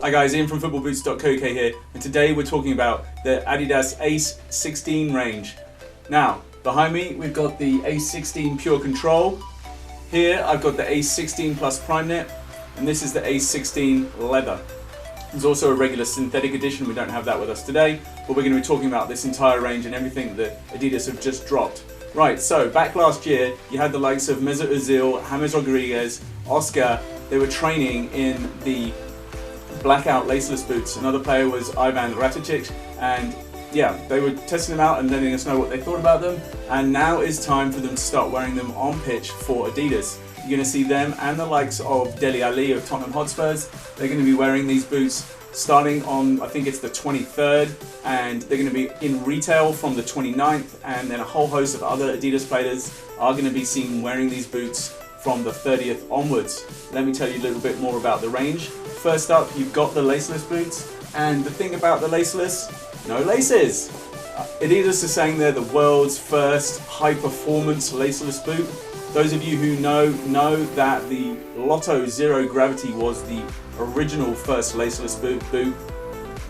Hi guys, Ian from footballboots.co.uk here, and today we're talking about the Adidas ACE16 range. Now, behind me we've got the ACE16 Pure Control. Here I've got the ACE16 Plus Prime Knit, and this is the ACE16 Leather. There's also a regular synthetic edition, we don't have that with us today, but we're going to be talking about this entire range and everything that Adidas have just dropped. Right, so back last year you had the likes of Mesut Ozil, James Rodriguez, Oscar. They were training in the blackout laceless boots. Another player was Ivan Rakitic, and yeah, they were testing them out and letting us know what they thought about them, and now is time for them to start wearing them on pitch for Adidas. You're going to see them and the likes of Dele Alli of Tottenham Hotspurs. They're going to be wearing these boots starting on, I think it's the 23rd, and they're going to be in retail from the 29th, and then a whole host of other Adidas players are going to be seen wearing these boots from the 30th onwards. Let me tell you a little bit more about the range. First up, you've got the laceless boots, and the thing about the laceless, no laces. Adidas is saying they're the world's first high-performance laceless boot. Those of you who know that the Lotto Zero Gravity was the original first laceless boot,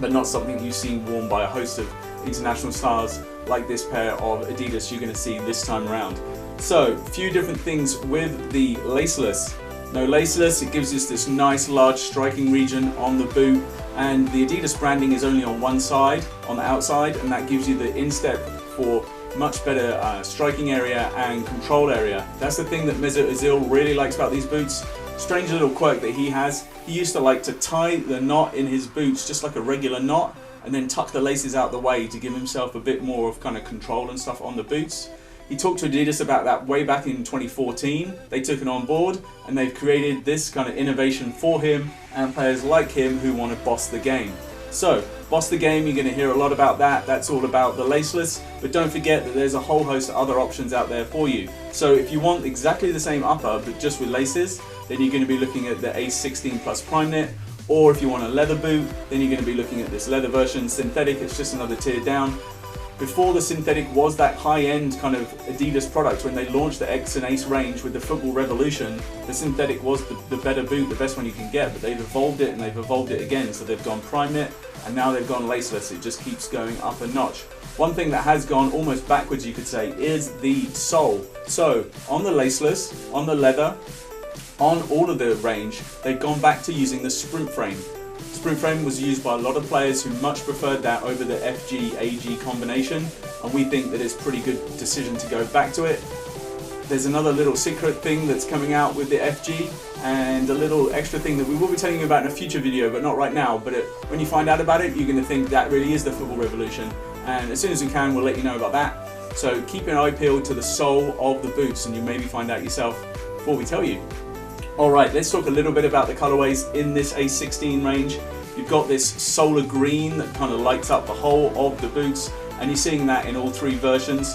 but not something you've seen worn by a host of international stars like this pair of Adidas you're going to see this time around. So, a few different things with the laceless. No laceless, it gives us this nice large striking region on the boot, and the Adidas branding is only on one side, on the outside, and that gives you the instep for much better striking area and control area. That's the thing that Mesut Ozil really likes about these boots. Strange little quirk that he has. He used to like to tie the knot in his boots just like a regular knot, and then tuck the laces out the way to give himself a bit more of kind of control and stuff on the boots. He talked to Adidas about that way back in 2014. They took it on board, and they've created this kind of innovation for him and players like him who want to boss the game. So, boss the game, you're going to hear a lot about that. That's all about the laceless, but don't forget that there's a whole host of other options out there for you. So if you want exactly the same upper but just with laces, then you're going to be looking at the ACE16 Plus Prime Knit. Or if you want a leather boot, then you're going to be looking at this leather version. Synthetic, it's just another tier down. Before the synthetic was that high-end kind of Adidas product, when they launched the X and Ace range with the football revolution, the synthetic was the better boot, the best one you can get, but they've evolved it and they've evolved it again. So they've gone Prime Knit and now they've gone laceless. It just keeps going up a notch. One thing that has gone almost backwards, you could say, is the sole. So on the laceless, on the leather, on all of the range, they've gone back to using the sprint frame. Sprint frame was used by a lot of players who much preferred that over the FG-AG combination, and we think that it's a pretty good decision to go back to it. There's another little secret thing that's coming out with the FG, and a little extra thing that we will be telling you about in a future video, but not right now. But when you find out about it, you're going to think that really is the football revolution, and as soon as we can, we'll let you know about that. So keep an eye peeled to the sole of the boots, and you maybe find out yourself before we tell you. Alright, let's talk a little bit about the colourways in this ACE16 range. You've got this solar green that kind of lights up the whole of the boots, and you're seeing that in all three versions.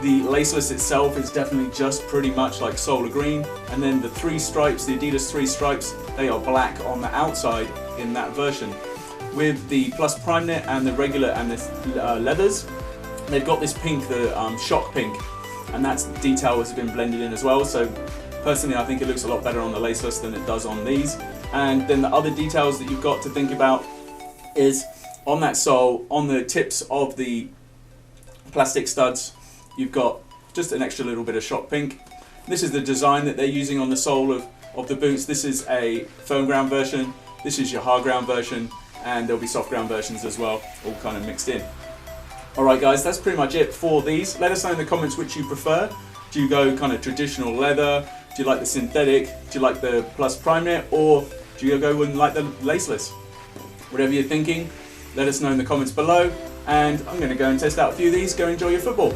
The laceless itself is definitely just pretty much like solar green, and then the three stripes, the Adidas three stripes, they are black on the outside in that version. With the Plus Prime Knit and the regular and the leathers, they've got this pink, the shock pink, and that detail has been blended in as well. So personally, I think it looks a lot better on the laceless than it does on these. And then the other details that you've got to think about is on that sole, on the tips of the plastic studs, you've got just an extra little bit of shock pink. This is the design that they're using on the sole of the boots. This is a firm ground version, this is your hard ground version, and there'll be soft ground versions as well, all kind of mixed in. Alright guys, that's pretty much it for these. Let us know in the comments which you prefer. Do you go kind of traditional leather? Do you like the synthetic? Do you like the Plus Prime Knit? Or do you go and like the laceless? Whatever you're thinking, let us know in the comments below. And I'm going to go and test out a few of these. Go enjoy your football.